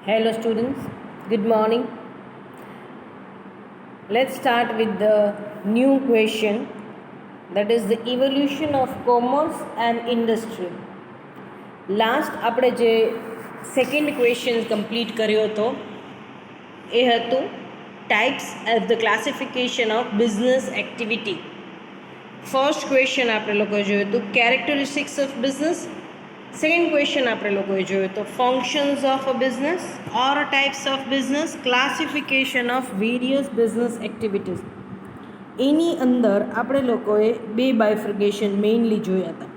Hello students, good morning. Let's start with the new question, that is the evolution of commerce and industry. Last આપણે જે second question complete કર્યો હતો એ હતું types of the classification of business activity. First question આપણે લોકોએ જોયું હતું characteristics of business. Second question આપણે લોકોએ જોયું હતું functions of a business or types of business, classification of various business activities. એની અંદર આપણે લોકોએ બે બાયફર્ગેશન મેઇનલી જોયા હતા,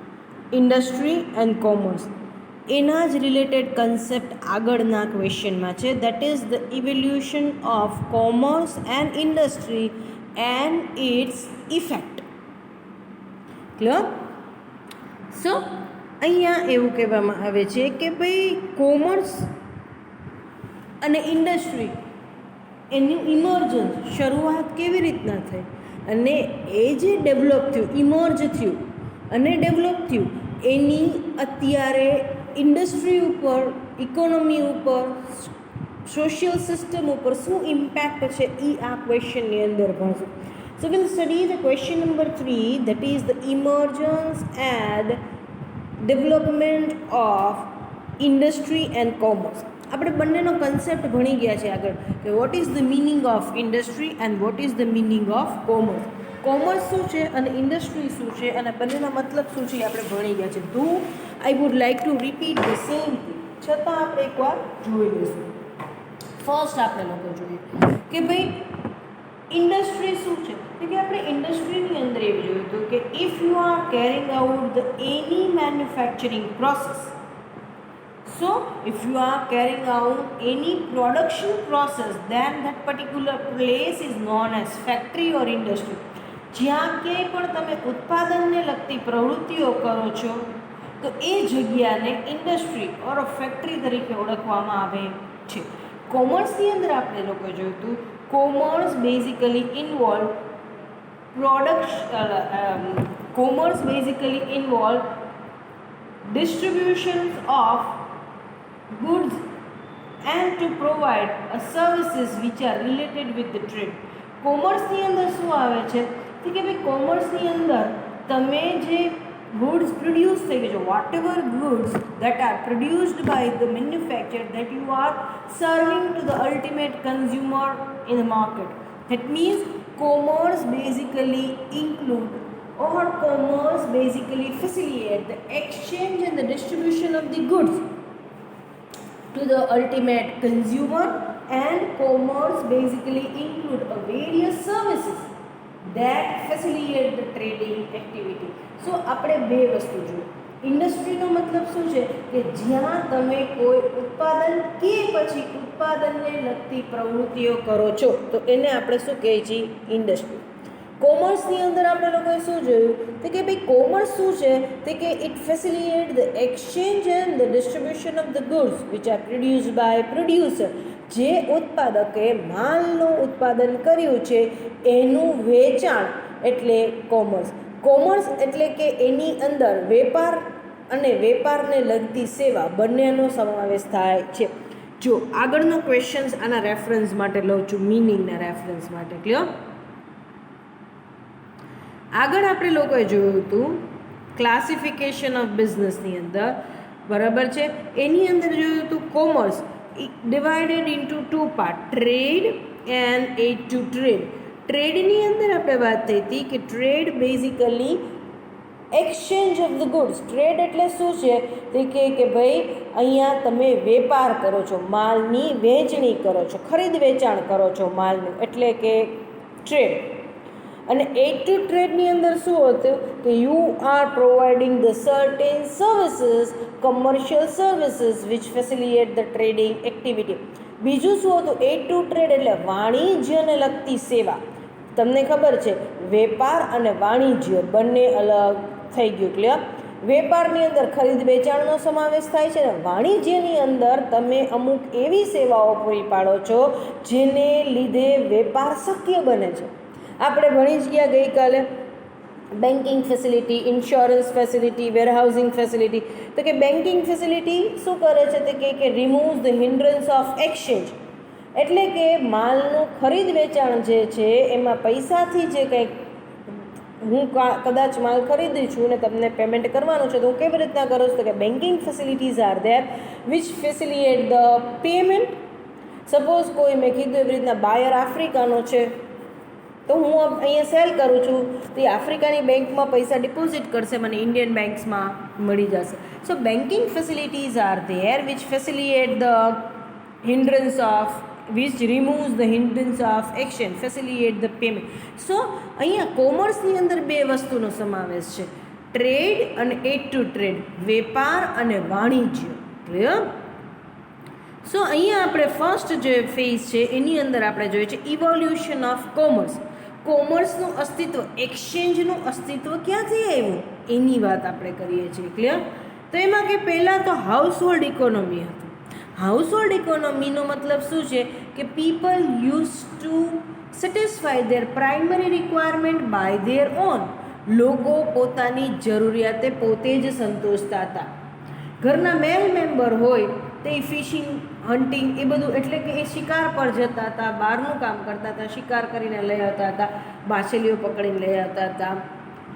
ઇન્ડસ્ટ્રી એન્ડ કોમર્સ. એના જ રિલેટેડ કન્સેપ્ટ આગળના ક્વેશ્ચનમાં છે, that is the evolution of commerce and industry and its effect. Clear? So અહીંયા એવું કહેવામાં આવે છે કે ભાઈ કોમર્સ અને ઇન્ડસ્ટ્રી એનું ઇમર્જન્સ શરૂઆત કેવી રીતના થઈ અને એ જે ડેવલપ થયું, ઇમર્જ થયું અને ડેવલપ થયું, એની અત્યારે ઇન્ડસ્ટ્રી ઉપર, ઇકોનોમી ઉપર, સોશિયલ સિસ્ટમ ઉપર શું ઇમ્પેક્ટ છે એ આ ક્વેશ્ચનની અંદર ભણશું. So will study the question number 3, that is the emergence and development of industry and commerce. આપણે બંનેનો કન્સેપ્ટ ભણી ગયા છે આગળ કે what is the meaning of industry and what is the meaning of commerce. Commerce શું છે અને ઇન્ડસ્ટ્રી શું છે અને બંનેના મતલબ શું છે એ આપણે ભણી ગયા છે. Though I would like to repeat the same thing, છતાં આપણે એકવાર જોઈ લઈશું. ફર્સ્ટ આપણે લોકો જોઈએ કે ભાઈ ઇન્ડસ્ટ્રી શું છે, કે આપણે ઇન્ડસ્ટ્રીની અંદર એવું જોયું હતું કે if you are carrying out the any manufacturing process, so if you are carrying out any production process, then that particular place is known as factory or industry. જ્યાં ક્યાંય પણ તમે ઉત્પાદનને લગતી પ્રવૃત્તિઓ કરો છો તો એ જગ્યાને ઇન્ડસ્ટ્રી ઓર ફેક્ટરી તરીકે ઓળખવામાં આવે છે. કોમર્સની અંદર આપણે લોકોએ જોયું હતું commerce basically involve distribution of goods and to provide services which are related with the trade. કોમર્સની અંદર શું આવે છે કે ભાઈ કોમર્સની અંદર તમે જે ગુડ્સ પ્રોડ્યુસ થઈ ગયો, whatever goods that are produced by the manufacture that you are serving to the ultimate consumer in the market. That means commerce basically include or commerce basically facilitate the exchange and the distribution of the goods to the ultimate consumer, and commerce basically include a various services that facilitate the trading activity. So આપણે બે વસ્તુ જોઈએ. ઇન્ડસ્ટ્રીનો મતલબ શું છે કે જ્યાં તમે કોઈ ઉત્પાદન કે પછી ઉત્પાદનને લગતી પ્રવૃત્તિઓ કરો છો તો એને આપણે શું કહીએ છીએ? ઇન્ડસ્ટ્રી. કોમર્સની અંદર આપણે લોકોએ શું જોયું તો કે ભાઈ કોમર્સ શું છે તે કે it facilitate the exchange and the distribution of the goods which are produced by producer. જે ઉત્પાદકે માલનું ઉત્પાદન કર્યું છે એનું વેચાણ એટલે કોમર્સ. કોમર્સ એટલે કે એની અંદર વેપાર અને વેપારને લગતી સેવા બંનેનો સમાવેશ થાય છે. જો આગળનો ક્વેશ્ચન્સ આના રેફરન્સ માટે લઉં છું, મિનિંગના રેફરન્સ માટે. ક્લિયર? આગળ આપણે લોકોએ જોયું હતું ક્લાસિફિકેશન ઓફ બિઝનેસની અંદર, બરાબર છે, એની અંદર જોયું હતું commerce divided into two part, trade and aid to trade. ટ્રેડની અંદર આપણે વાત થઈ હતી કે trade basically exchange of the goods. Trade એટલે શું છે તે કે ભાઈ અહીંયા તમે વેપાર કરો છો, માલની વહેંચણી કરો છો, ખરીદ વેચાણ કરો છો માલનું, એટલે કે ટ્રેડ. અને એડ ટુ ટ્રેડની અંદર શું હતું કે you are providing the certain services, commercial services which facilitate the trading activity. બીજું શું હતું? એડ ટુ ટ્રેડ એટલે વાણિજ્યને લગતી સેવા. તમને ખબર છે વેપાર અને વાણિજ્ય બંને અલગ થઈ ગયું. ક્લિયર? વેપારની અંદર ખરીદ વેચાણનો સમાવેશ થાય છે અને વાણિજ્યની અંદર તમે અમુક એવી સેવાઓ પૂરી પાડો છો જેને લીધે વેપાર શક્ય બને છે. આપણે ભણી જ ગયા ગઈકાલે banking facility, insurance facility, warehousing facility. તો કે બેન્કિંગ ફેસિલિટી શું કરે છે તો કે રિમૂવ્સ ધ હિન્ડ્રન્સ ઓફ એક્સચેન્જ, એટલે કે માલનું ખરીદ વેચાણ જે છે એમાં પૈસાથી જે કંઈક હું કદાચ માલ ખરીદું છું ને તમને પેમેન્ટ કરવાનું છે તો હું કેવી રીતના કરું છું તો કે banking facilities are there which facilitate the payment. Suppose કોઈ મેં કીધું એવી રીતના બાયર આફ્રિકાનો છે તો હું અહીંયા સેલ કરું છું તો એ આફ્રિકાની બેંકમાં પૈસા ડિપોઝિટ કરશે, મને ઇન્ડિયન બેંક્સમાં મળી જશે. So banking facilities are there which facilitate the hindrance of which removes the hindrance of action, facilitate the payment. સો અહીંયા કોમર્સની અંદર બે વસ્તુનો સમાવેશ છે, ટ્રેડ અને એડ ટુ ટ્રેડ, વેપાર અને વાણિજ્ય. ક્લિયર? સો અહીંયા આપણે ફર્સ્ટ જે ફેઝ છે એની અંદર આપણે જોઈએ છે ઇવોલ્યુશન ઓફ કોમર્સ. કોમર્સનું અસ્તિત્વ, એક્સચેન્જનું અસ્તિત્વ ક્યાંથી આવ્યું એની વાત આપણે કરીએ છીએ. ક્લિયર? તો એમાં કે પહેલાં તો હાઉસહોલ્ડ ઇકોનોમી હતું. હાઉસહોલ્ડ ઇકોનોમીનો મતલબ શું છે કે people use to satisfy their primary requirement by their own. લોકો પોતાની જરૂરિયાતે પોતે જ સંતોષતા હતા. ઘરના મેલ મેમ્બર હોય તે ફિશિંગ, હન્ટિંગ એ બધું, એટલે કે એ શિકાર પર જતા હતા, બહારનું કામ કરતા હતા, શિકાર કરીને લઈ આવતા હતા, માછલીઓ પકડીને લઈ આવતા હતા,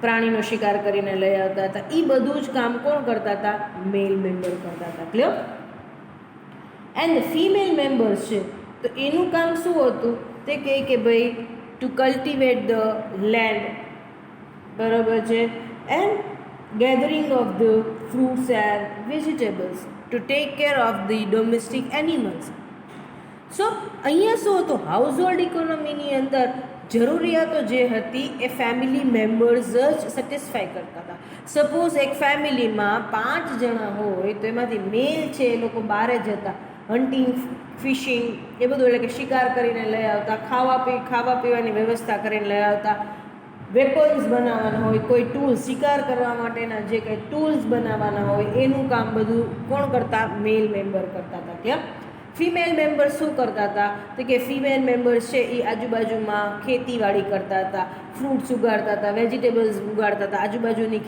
પ્રાણીનો શિકાર કરીને લઈ આવતા હતા. એ બધું જ કામ કોણ કરતા હતા? મેલ મેમ્બર કરતા હતા. ક્લિયર? એન્ડ ફિમેલ મેમ્બર્સ છે તો એનું કામ શું હતું તે કહે કે ભાઈ ટુ કલ્ટિવેટ ધ લેન્ડ, બરાબર છે, and gathering of the fruits and vegetables, to take care of the domestic animals. So અહીંયા શું હતું? હાઉસહોલ્ડ ઇકોનોમીની અંદર જરૂરિયાતો જે હતી એ ફેમિલી મેમ્બર્સ જ સેટિસ્ફાય કરતા હતા. સપોઝ એક ફેમિલીમાં 5 જણા હોય તો એમાંથી મેલ છે એ લોકો બહાર જતા હન્ટિંગ, ફિશિંગ એ બધું, એટલે કે શિકાર કરીને લઈ આવતા, ખાવા પીવાની વ્યવસ્થા કરીને લઈ આવતા, વેપન્સ બનાવવાના હોય, કોઈ ટૂલ્સ, શિકાર કરવા માટેના જે કંઈ ટૂલ્સ બનાવવાના હોય એનું કામ બધું કોણ કરતા? મેલ મેમ્બર કરતા હતા. ત્યાં ફિમેલ મેમ્બર્સ શું કરતા હતા તો કે ફિમેલ મેમ્બર્સ છે એ આજુબાજુમાં ખેતીવાડી કરતા હતા, ફ્રૂટ્સ ઉગાડતા હતા, વેજીટેબલ્સ ઉગાડતા હતા, આજુબાજુની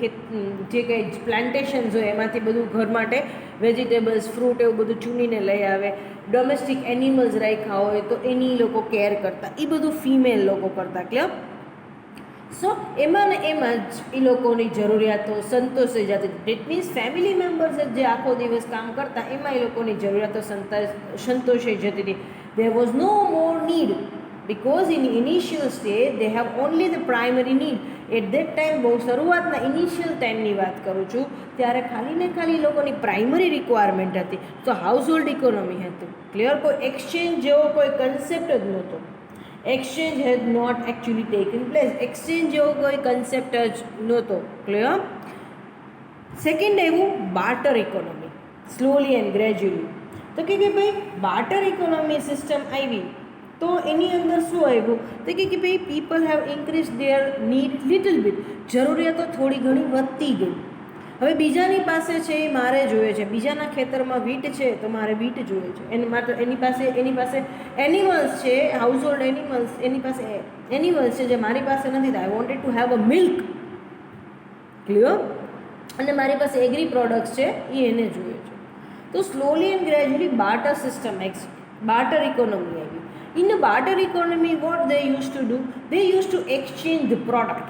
જે કંઈ પ્લાન્ટેશન્સ હોય એમાંથી બધું ઘર માટે વેજીટેબલ્સ, ફ્રૂટ એવું બધું ચૂનીને લઈ આવે. ડોમેસ્ટિક એનિમલ્સ રાખ્યા હોય તો એની લોકો કેર કરતા, એ બધું ફિમેલ લોકો કરતા. ક્લિયર? સો એમાં ને એમાં જ એ લોકોની જરૂરિયાતો સંતોષાઈ જતી હતી. ઇટ મીન્સ ફેમિલી મેમ્બર્સ જે આખો દિવસ કામ કરતા એમાં એ લોકોની જરૂરિયાતો સંતોષાઈ જતી હતી. There was no more need because in initial stage they have only the primary need. At that time, બહુ શરૂઆતના ઇનિશિયલ ટાઈમની વાત કરું છું, ત્યારે ખાલી ને ખાલી લોકોની પ્રાઇમરી રિક્વાયરમેન્ટ હતી. તો હાઉસહોલ્ડ ઇકોનોમી હતું. ક્લિયર? કોઈ એક્સચેન્જ જેવો કોઈ કન્સેપ્ટ જ નહોતો. Exchange has not actually taken place. Exchange જેવો કોઈ કન્સેપ્ટ જ નહોતો. ક્લિયર? સેકન્ડ આવ્યું barter economy, slowly and gradually. તો કે ભાઈ બાર્ટર ઇકોનોમી સિસ્ટમ આવી તો એની અંદર શું આવ્યું તો કે ભાઈ people have increase there need little bit. જરૂરિયાતો થોડી ઘણી વધતી ગઈ. હવે બીજાની પાસે છે એ મારે જોઈએ છે, બીજાના ખેતરમાં વીટ છે તો મારે વીટ જોઈએ છે, એની માટે એની પાસે એનિમલ્સ છે, હાઉસહોલ્ડ એનિમલ્સ, એની પાસે એનિમલ્સ છે જે મારી પાસે નથી. I wanted to have a milk. Clear? અને મારી પાસે એગ્રી પ્રોડક્ટ્સ છે એ એને જોઈએ છે. તો slowly and gradually barter system, barter economy આવી. In the barter economy, what they used to do, they used to exchange the product.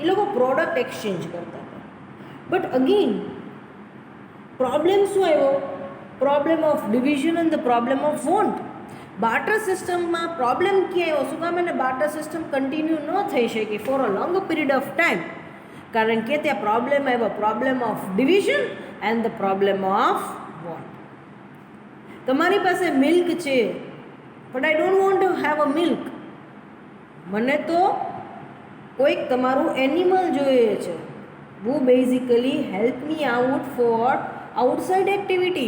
એ લોકો પ્રોડક્ટ એક્સચેન્જ કરતા હતા. બટ અગેન પ્રોબ્લેમ શું આવ્યો? Problem of division and the problem of want. Barter સિસ્ટમમાં problem ક્યાં આવ્યો? શું કામ એને બાર્ટર સિસ્ટમ કન્ટિન્યુ ન થઈ શકી for a long period of time? કારણ કે ત્યાં પ્રોબ્લેમ આવ્યો, problem of division and the problem of want. તમારી પાસે મિલ્ક છે but I don't want to have a milk. મને તો કોઈક તમારું એનિમલ જોઈએ છે who basically help me out for outside activity.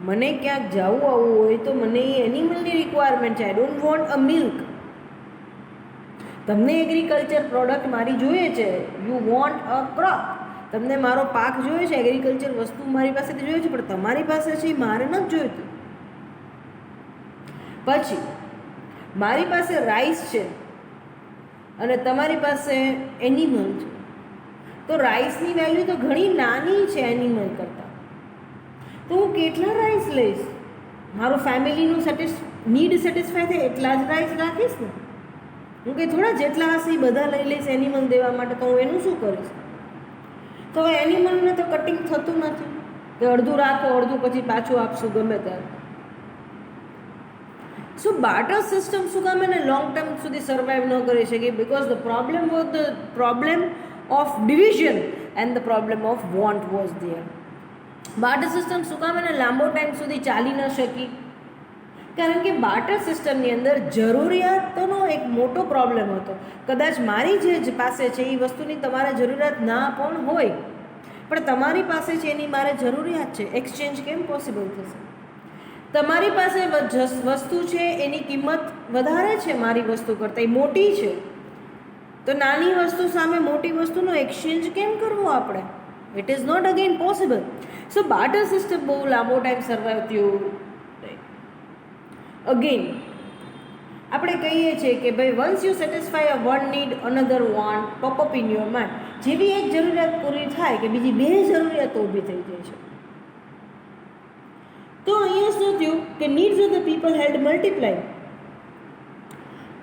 મને ક્યાંક જવું આવવું હોય તો મને એ એનિમલની રિક્વાયરમેન્ટ છે. I don't want a milk. તમને એગ્રીકલ્ચર પ્રોડક્ટ મારી જોઈએ છે, યુ વોન્ટ અ ક્રોપ. તમને મારો પાક જોઈએ છે, એગ્રીકલ્ચર વસ્તુ મારી પાસેથી જોઈએ છે, પણ તમારી પાસે છે એ મારે નથી જોઈતું. પછી મારી પાસે રાઈસ છે અને તમારી પાસે એનિમલ છે, તો રાઈસની વેલ્યુ તો ઘણી નાની છે એનિમલ કરતાં. તો હું કેટલા રાઈસ લઈશ? મારું ફેમિલીનું નીડ સેટિસ્ફાય થાય એટલા જ રાઈસ રાખીશ ને. હું કે થોડા જેટલા હશે એ બધા લઈ લઈશ એનિમલ દેવા માટે, તો હું એનું શું કરીશ? તો હવે એનિમલને તો કટિંગ થતું નથી કે અડધું રાખો અડધું પછી પાછું આપશું ગમે ત્યારે. સો બાર્ટર સિસ્ટમ શું કામ એને લોંગ ટર્મ સુધી સર્વાઈવ ન કરી શકે? Because the problem was the problem of division and the problem of want was there. Barter system શું કામ એને લાંબો ટાઈમ સુધી ચાલી ન શકી? કારણ કે બાર્ટર સિસ્ટમની અંદર જરૂરિયાતોનો એક મોટો પ્રોબ્લેમ હતો. કદાચ મારી જે પાસે છે એ વસ્તુની તમારે જરૂરિયાત ના પણ હોય, પણ તમારી પાસે છે એની મારે જરૂરિયાત છે. એક્સચેન્જ કેમ પોસિબલ થશે? તમારી પાસે વસ્તુ છે એની કિંમત વધારે છે મારી વસ્તુ કરતાં, એ મોટી છે, તો નાની વસ્તુ સામે મોટી વસ્તુનો એક્સચેન્જ કેમ કરવો આપણે? It is not again possible. So barter system બહુ લાંબો ટાઈમ સર્વાઈવ થયું. અગેન આપણે કહીએ છીએ કે ભાઈ once you satisfy a one need another want pop up in your mind. જેવી એક જરૂરિયાત પૂરી થાય કે બીજી બે જરૂરિયાતો ઊભી થઈ જાય છે. તો અહીંયા શું થયું કે needs of the people had multiply.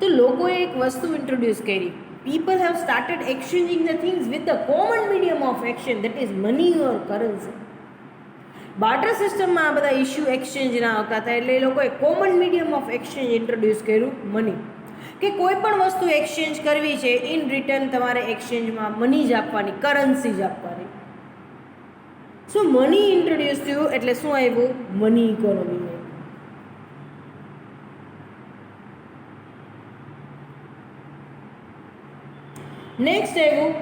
તો લોકોએ એક વસ્તુ ઇન્ટ્રોડ્યુસ કરી. People have started exchanging the things with the common medium of exchange, that is money or currency. Barter સિસ્ટમમાં આ બધા ઇસ્યુ એક્સચેન્જ ના આવતા હતા, એટલે એ લોકોએ common medium of exchange introduce કર્યું, મની. કે કોઈ પણ વસ્તુ એક્સચેન્જ કરવી છે, ઇન રિટર્ન તમારે એક્સચેન્જમાં મની જ આપવાની, કરન્સી જ આપવાની. સો મની ઇન્ટ્રોડ્યુસ થયું એટલે શું આવ્યું? Money economy. નેક્સ્ટ આવ્યું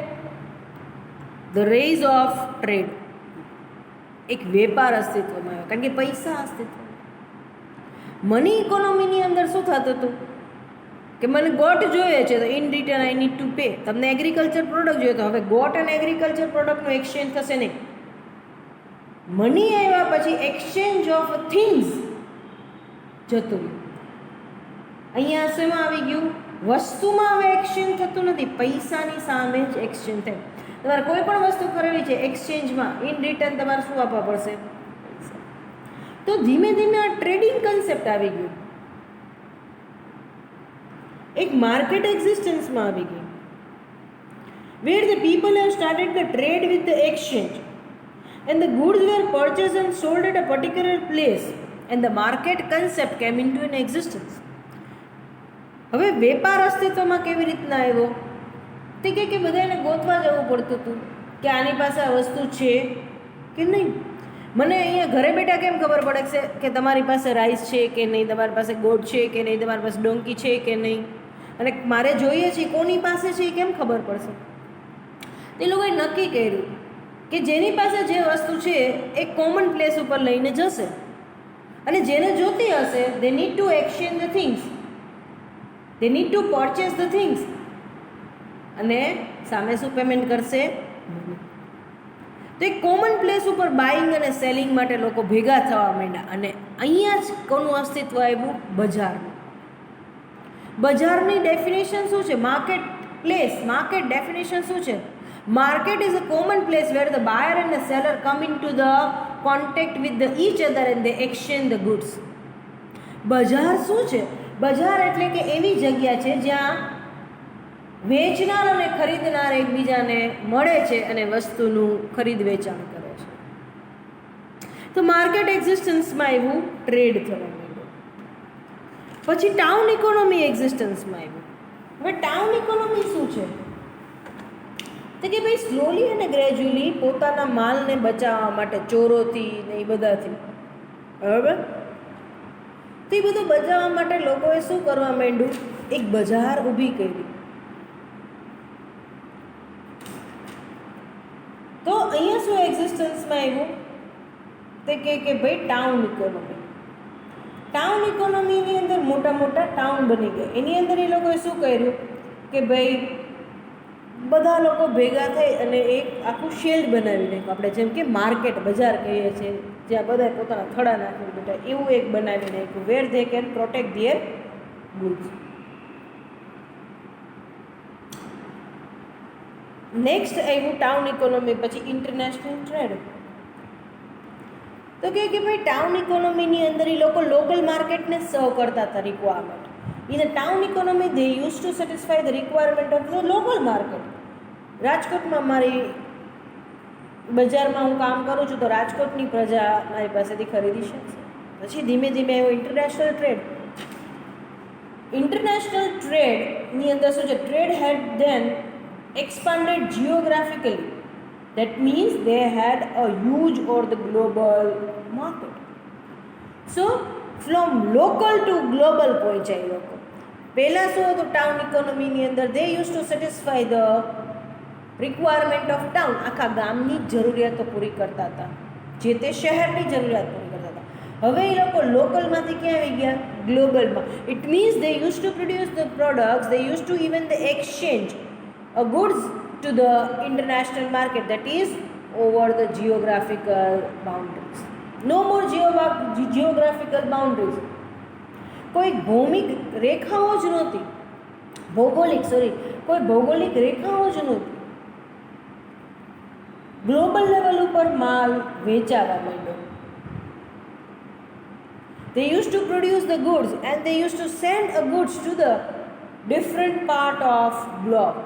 ધ રેઝ ઓફ ટ્રેડ. એક વેપાર અસ્તિત્વમાં આવ્યો, કારણ કે પૈસા અસ્તિત્વમાં. મની ઇકોનોમીની અંદર શું થતું હતું કે મને ગોટ જોઈએ છે તો in written I need to pay. તમને એગ્રીકલ્ચર પ્રોડક્ટ જોઈએ તો હવે ગોટ અને એગ્રીકલ્ચર પ્રોડક્ટનું એક્સચેન્જ થશે નહીં. મની આવ્યા પછી એક્સચેન્જ ઓફ થિંગ્સ જતું રહ્યું. અહીંયા શેમાં આવી ગયું? વસ્તુમાં હવે એક્સચેન્જ થતું નથી, પૈસાની સામે જ એક્સચેન્જ થાય. તમારે કોઈ પણ વસ્તુ કરવી છે એક્સચેન્જમાં, ઇન રિટર્ન તમારે શું આપવા પડશે? તો ધીમે ધીમે આ ટ્રેડિંગ કન્સેપ્ટ આવી ગયું, એક માર્કેટ એક્ઝિસ્ટન્સમાં આવી ગઈ, where the people have started the trade with the exchange and the goods were purchased and sold at a particular place and the market concept came into an existence. હવે વેપાર અસ્તિત્વમાં કેવી રીતના આવ્યો? તે કે બધાને ગોતવા જવું પડતું હતું કે આની પાસે આ વસ્તુ છે કે નહીં. મને અહીંયા ઘરે બેઠા કેમ ખબર પડે છે કે તમારી પાસે રાઈસ છે કે નહીં, તમારી પાસે ગોળ છે કે નહીં, તમારી પાસે ડોંકી છે કે નહીં, અને મારે જોઈએ છે કોની પાસે છે એ કેમ ખબર પડશે? એ લોકોએ નક્કી કર્યું કે જેની પાસે જે વસ્તુ છે એ કોમન પ્લેસ ઉપર લઈને જશે, અને જેને જોતી હશે they need to exchange the things, they need to purchase the things, અને સામે શું પેમેન્ટ કરશે? તો એક કોમન પ્લેસ ઉપર બાઇંગ અને સેલિંગ માટે લોકો ભેગા થવા માંડ્યા. અને અહીંયા જ કોનું અસ્તિત્વ આવ્યું? બજારનું. બજારની ડેફિનેશન શું છે? Market place. માર્કેટ ડેફિનેશન શું છે? Market is a common place where the buyer and the seller come in to the contact with the each other and they exchange the goods. બજાર શું છે? બજાર એટલે કે એવી જગ્યા છે જ્યાં વેચનાર અને ખરીદનાર એકબીજાને મળે છે અને વસ્તુનું ખરીદ વેચાણ કરે છે. તો માર્કેટ એક્ઝિસ્ટન્સમાં એવું ટ્રેડ થવા માંડ્યું. પછી ટાઉન ઇકોનોમી એક્ઝિસ્ટન્સમાં આવ્યું. હવે ટાઉન ઇકોનોમી શું છે? તો કે ભાઈ સ્લોલી અને ગ્રેજ્યુઅલી પોતાના માલને બચાવવા માટે ચોરોથી ને એ બધાથી, બરાબર, તો એ બધું બચાવવા માટે લોકોએ શું કરવા માંડ્યું? એક બજાર ઊભી કરી. તો અહીંયા શું એક્ઝિસ્ટન્સમાં આવ્યું? તે કે ભાઈ ટાઉન ઇકોનોમી. ટાઉન ઇકોનોમીની અંદર મોટા મોટા ટાઉન બની ગયા. એની અંદર એ લોકોએ શું કર્યું કે ભાઈ બધા લોકો ભેગા થઈ અને એક આખું શેડ બનાવી નાખ્યું. આપણે જેમ કે માર્કેટ બજાર કહીએ છીએ, જ્યાં બધા પોતાના થડા નાખીને બેઠા, એવું એક બનાવી નાખ્યું, where they can protect their goods. Next આવ્યું ટાઉન ઇકોનોમી, પછી ઇન્ટરનેશનલ ટ્રેડ. તો કે ભાઈ ટાઉન ઇકોનોમીની અંદર એ લોકો લોકલ માર્કેટને સર્વ કરતા હતા requirement. In the town economy they use to satisfy the requirement of the local market. રાજકોટમાં મારી બજારમાં હું કામ કરું છું તો રાજકોટની પ્રજા મારી પાસેથી ખરીદી શકશે. પછી ધીમે ધીમે આવ્યો ઇન્ટરનેશનલ ટ્રેડ. ઇન્ટરનેશનલ ટ્રેડની અંદર શું છે, trade had then expanded geographically. That means they had a huge or the global market. So from local to global પહોંચાય લોકો. પહેલાં શું હતું ટાઉન ઇકોનોમીની અંદર, they used to satisfy the requirement of town. આખા ગામની જરૂરિયાતો પૂરી કરતા હતા, જે તે શહેરની જરૂરિયાત પૂરી કરતા હતા. હવે એ લોકો લોકલમાંથી ક્યાં આવી ગયા, ગ્લોબલમાં. It means they used to produce the products, they used to even the exchange goods to the international market, that is over the geographical boundaries. No more geographical boundaries. કોઈ ભૌમિક રેખાઓ જ નહોતી, કોઈ ભૌગોલિક રેખાઓ જ નહોતી. ગ્લોબલ લેવલ ઉપર માલ વેચાવા માંડ્યો. They used to produce the goods and they used to send a goods to the different part of globe.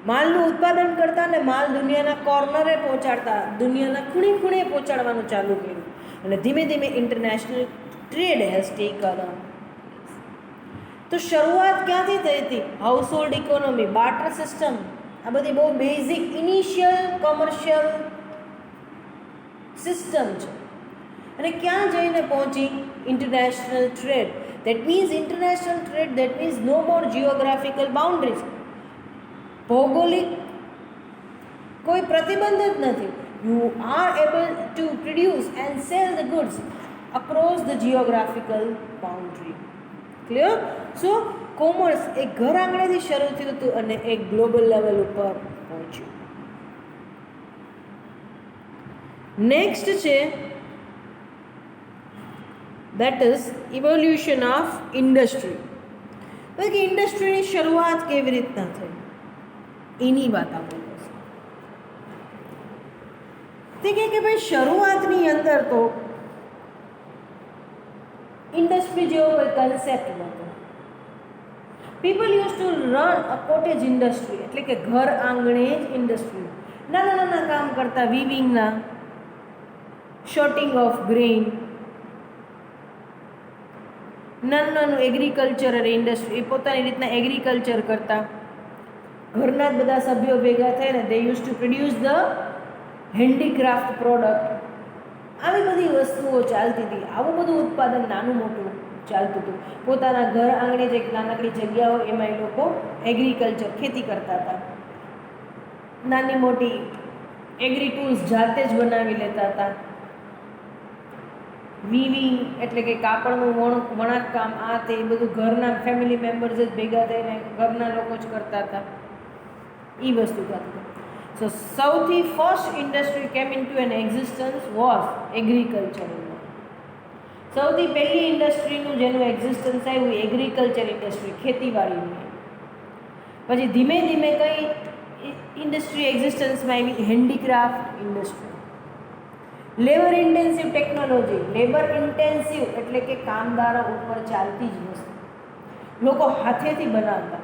માલનું ઉત્પાદન કરતા ને માલ દુનિયાના કોર્નરે પહોંચાડતા, દુનિયાના ખૂણે ખૂણે પહોંચાડવાનું ચાલુ કર્યું. અને ધીમે ધીમે ઇન્ટરનેશનલ ટ્રેડ હેઝ ટેકન. તો શરૂઆત ક્યાંથી થઈ હતી, house hold economy, barter system, આ બધી બહુ બેઝિક ઇનિશિયલ કોમર્શિયલ સિસ્ટમ છે. અને ક્યાં જઈને પહોંચી, international trade. That means international trade, that means no more geographical boundaries. ભૌગોલિક કોઈ પ્રતિબંધ જ નથી. You are able to produce and sell the goods across the geographical boundary. Clear? So commerce એક ઘર આંગણેથી શરૂ થયું હતું અને એક ગ્લોબલ લેવલ ઉપર પહોંચ્યું. નેક્સ્ટ છે that is evolution of industry. તો કે ઇન્ડસ્ટ્રીની શરૂઆત કેવી રીતના થઈ એની વાત આપણે કરીશું. તે કહે કે ભાઈ શરૂઆતની અંદર તો ઇન્ડસ્ટ્રી જેવો કોઈ કન્સેપ્ટ નહોતો. પીપલ યુઝ ટુ રન અ કોટેજ ઇન્ડસ્ટ્રી, એટલે કે ઘર આંગણે જ ઇન્ડસ્ટ્રી. નાના નાના કામ કરતા, વીવિંગના, શોર્ટિંગ ઓફ ગ્રેઇન, નાનું નાનું એગ્રીકલ્ચર ઇન્ડસ્ટ્રી, પોતાની રીતના એગ્રીકલ્ચર કરતા. ઘરના જ બધા સભ્યો ભેગા થઈને દે use to produce the handicraft product. આવી બધી વસ્તુઓ ચાલતી હતી. આવું બધું ઉત્પાદન નાનું મોટું ચાલતું હતું. પોતાના ઘર આંગણે જે નાનકડી જગ્યા હોય એમાં એ લોકો એગ્રીકલ્ચર, ખેતી કરતા હતા. નાની મોટી એગ્રી ટૂલ્સ જાતે જ બનાવી લેતા હતા. વીવિંગ એટલે કે કાપડનું વણાટ કામ, આ તે બધું ઘરના ફેમિલી મેમ્બર્સ જ ભેગા થઈને ઘરના લોકો જ કરતા હતા. એ વસ્તુ થતી. સો સૌથી first industry came in to an existence was agriculture. સૌથી પહેલી ઇન્ડસ્ટ્રીનું જેનું એક્ઝિસ્ટન્સ આવ્યું એગ્રીકલ્ચર ઇન્ડસ્ટ્રી, ખેતીવાડીની. પછી ધીમે ધીમે કઈ ઇન્ડસ્ટ્રી એક્ઝિસ્ટન્સમાં આવી, handicraft industry. Labour intensive technology, labour intensive એટલે કે કામદારો ઉપર ચાલતી જ વસ્તુ, લોકો હાથેથી બનાવતા.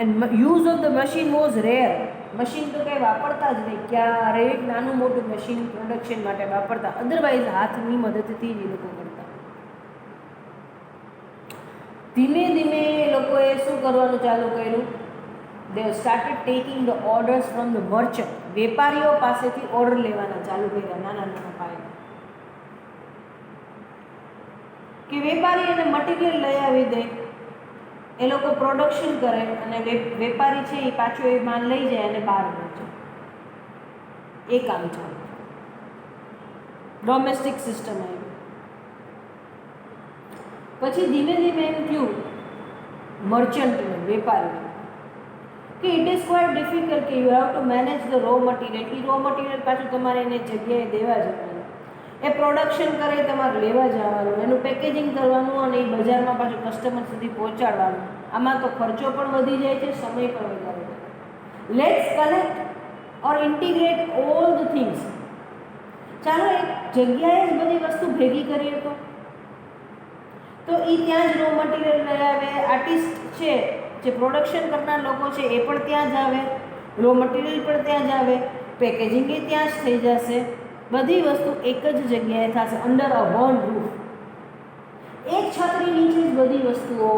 And use of the machine was rare. Machine તો કંઈ વાપરતા જ નહીં, ક્યારેક નાનું મોટું મશીન પ્રોડક્શન માટે વાપરતા, અદરવાઇઝ હાથની મદદથી જ એ લોકો કરતા. ધીમે ધીમે લોકોએ શું કરવાનું ચાલુ કર્યું, they started taking the orders from the merchant. વેપારીઓ પાસેથી ઓર્ડર લેવાના ચાલુ કર્યા નાના નાના પાયે, કે વેપારી એને મટીરિયલ લઈ આવી દે, એ લોકો પ્રોડક્શન કરે અને વેપારી છે એ પાછો એ માલ લઈ જાય અને બહાર વેચે. એ કામ ચાલુ. ડોમેસ્ટિક સિસ્ટમ આવી. પછી ધીમે ધીમે એમ થયું મર્ચન્ટને, વેપારી, કે ઇટ ઇઝ ક્વાઇટ ડિફિકલ્ટ કે you have to manage the raw material. A raw material પાછું તમારે એને જગ્યાએ દેવા જવાનું, એ પ્રોડક્શન કરે તમારે લેવા જવાનું, એનું પેકેજિંગ કરવાનું અને એ બજારમાં પાછું કસ્ટમર સુધી પહોંચાડવાનું. આમાં તો ખર્ચો પણ વધી જાય છે, સમય પણ વધારે જાય. Let's collect or integrate all the things. ચાલો એક જગ્યાએ જ બધી વસ્તુ ભેગી કરીએ તો એ ત્યાં જ રો મટીરિયલ લઈ આવે, આર્ટિસ્ટ છે જે પ્રોડક્શન કરનાર લોકો છે એ પણ ત્યાં જ આવે, રો મટીરિયલ પણ ત્યાં જ આવે, પેકેજિંગ એ ત્યાં જ થઈ જશે, બધી વસ્તુ એક જ જગ્યાએ થશે, અંડર અ વન રૂફ. એક છત્રી નીચે જ બધી વસ્તુઓ.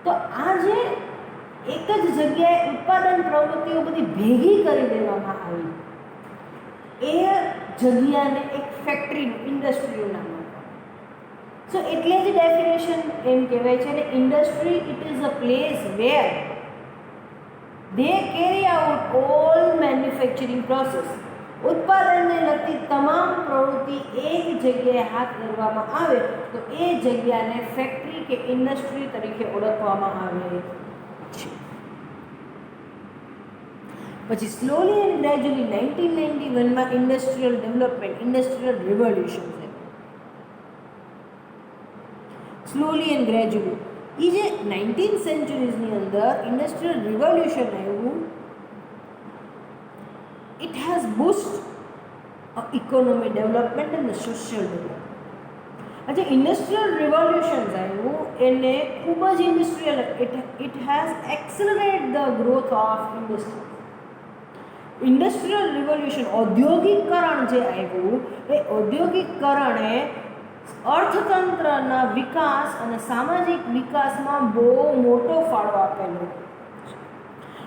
તો આ જે એક જ જગ્યાએ ઉત્પાદન પ્રવૃત્તિઓ બધી ભેગી કરી દેવામાં આવી, એ જગ્યાને એક ફેક્ટરીનું, ઇન્ડસ્ટ્રીનું નામ આપે. સો એટલે જ ડેફિનેશન એમ કહેવાય છે ને, industry it is a place where they carry out all manufacturing process. ઉત્પાદનને લગતી તમામ પ્રવૃત્તિ એક જગ્યાએ હાથ ધરવામાં આવે તો એ જગ્યાને ફેક્ટરી કે ઇન્ડસ્ટ્રી તરીકે ઓળખવામાં આવે છે. પછી સ્લોલી એન્ડ ગ્રેજ્યુઅલી 1991માં ઇન્ડસ્ટ્રીયલ ડેવલપમેન્ટ, ઇન્ડસ્ટ્રીયલ રિવોલ્યુશન છે. સ્લોલી એન્ડ ગ્રેજ્યુઅલી એ જે 19th સેન્ચુરીઝની અંદર ઇન્ડસ્ટ્રીયલ રિવોલ્યુશન આવ્યું, it has boosted economic development and the social development. આજે ઇન્ડસ્ટ્રીયલ રિવોલ્યુશન્સ આવ્યું એને ખૂબ જ industrial, it has accelerated the growth of industry. Industrial revolution, ઔદ્યોગિકકરણ જે આવ્યું એ ઔદ્યોગિકકરણે અર્થતંત્રના વિકાસ અને સામાજિક વિકાસમાં બહુ મોટો ફાળો આપેલો.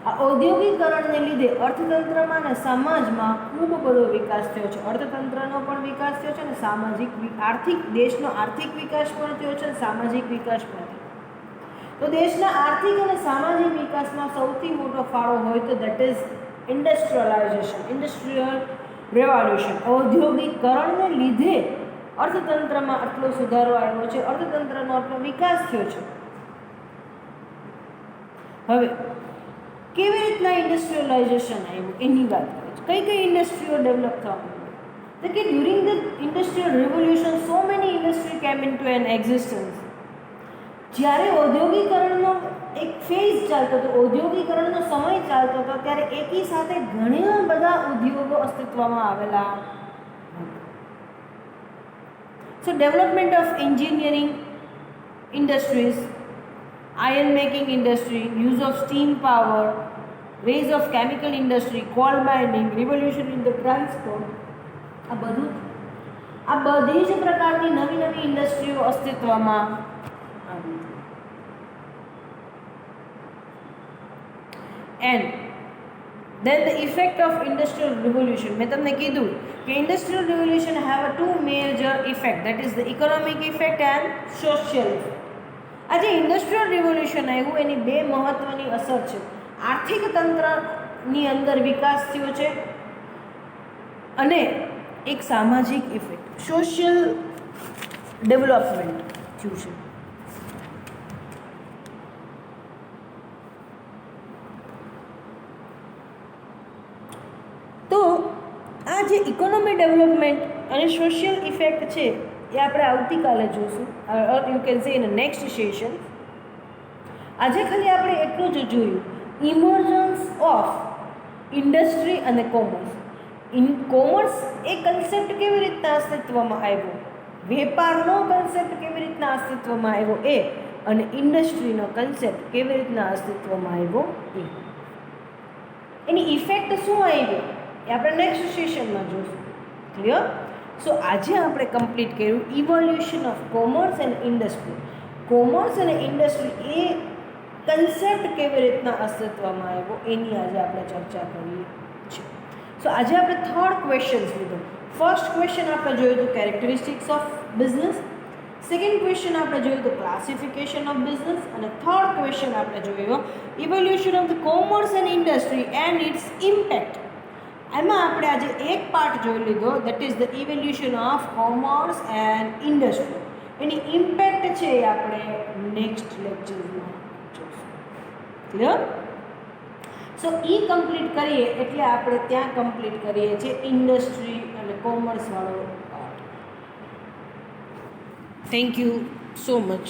આ ઔદ્યોગિકરણને લીધે અર્થતંત્રમાં અને સમાજમાં ખૂબ બધો વિકાસ થયો છે. અર્થતંત્રનો પણ વિકાસ થયો છે અને સામાજિક આર્થિક, દેશનો આર્થિક વિકાસ પણ થયો છે અને સામાજિક વિકાસ પણ થયો. તો દેશના આર્થિક અને સામાજિક વિકાસમાં સૌથી મોટો ફાળો હોય તો દેટ ઇઝ ઇન્ડસ્ટ્રીયલાઇઝેશન, ઇન્ડસ્ટ્રીયલ રેવોલ્યુશન. ઔદ્યોગિકરણને લીધે અર્થતંત્રમાં આટલો સુધારો આવ્યો છે, અર્થતંત્રનો આટલો વિકાસ થયો છે. હવે કેવી રીતના ઇન્ડસ્ટ્રીયલાઇઝેશન આવ્યું એની વાત કરીએ છીએ. કઈ કઈ ઇન્ડસ્ટ્રીઓ ડેવલપ થવા માંડી? તો કે during the industrial revolution so many industry came in to an existence. જ્યારે ઔદ્યોગિકરણનો એક ફેઝ ચાલતો હતો, ઔદ્યોગિકરણનો સમય ચાલતો હતો, ત્યારે એકી સાથે ઘણા બધા ઉદ્યોગો અસ્તિત્વમાં આવેલા. So development of engineering industries, iron making industry, use of steam power, rise of chemical industry, coal mining, revolution in the transport, આ બધી જ પ્રકારની નવી નવી ઇન્ડસ્ટ્રીઓ અસ્તિત્વમાં આવી. And then the effect of industrial revolution, મેં તમને કીધું કે industrial revolution have a two major effect, that is the economic effect and social effect. આજે ઇન્ડસ્ટ્રીયલ રિવોલ્યુશન આવ્યું એની બે મહત્ત્વની અસર છે. આર્થિક તંત્રની અંદર વિકાસ થયો છે અને એક સામાજિક ઇફેક્ટ, સોશિયલ ડેવલપમેન્ટ થયું છે. તો આ જે ઇકોનોમી ડેવલપમેન્ટ અને સોશિયલ ઇફેક્ટ છે એ આપણે આવતીકાલે જોઈશું, you can say in next session. આજે ખાલી આપણે એટલું જ જોયું, ઇમર્જન્સ ઓફ ઇન્ડસ્ટ્રી અને કોમર્સ. કોમર્સ એ કન્સેપ્ટ કેવી રીતના અસ્તિત્વમાં આવ્યો, વેપારનો કન્સેપ્ટ કેવી રીતના અસ્તિત્વમાં આવ્યો એ, અને ઇન્ડસ્ટ્રીનો કન્સેપ્ટ કેવી રીતના અસ્તિત્વમાં આવ્યો એ, એની ઇફેક્ટ શું આવી એ આપણે નેક્સ્ટ સેશનમાં જોઈશું. ક્લિયર? સો આજે આપણે કમ્પ્લીટ કર્યું evolution of commerce and industry. Commerce અને ઇન્ડસ્ટ્રી એ કન્સેપ્ટ કેવી રીતના અસ્તિત્વમાં આવ્યો એની આજે આપણે ચર્ચા કરીએ છીએ. સો આજે આપણે થર્ડ ક્વેશ્ચન્સ લીધો. ફર્સ્ટ ક્વેશ્ચન આપણે જોયું હતું characteristics of business, second question આપણે જોયું હતું ક્લાસિફિકેશન ઓફ બિઝનેસ, અને થર્ડ ક્વેશ્ચન આપણે જોયો evolution of the commerce and industry and its impact. એમાં આપણે આજે એક પાર્ટ જોઈ લીધો, that is the evolution of commerce and industry. એની ઇમ્પેક્ટ છે એ આપણે નેક્સ્ટ લેક્ચરમાં જોઈશું. ક્લિયર? સો એ કમ્પ્લીટ કરીએ એટલે આપણે ત્યાં કમ્પ્લીટ કરીએ છીએ ઇન્ડસ્ટ્રી અને કોમર્સવાળો part. Thank you so much.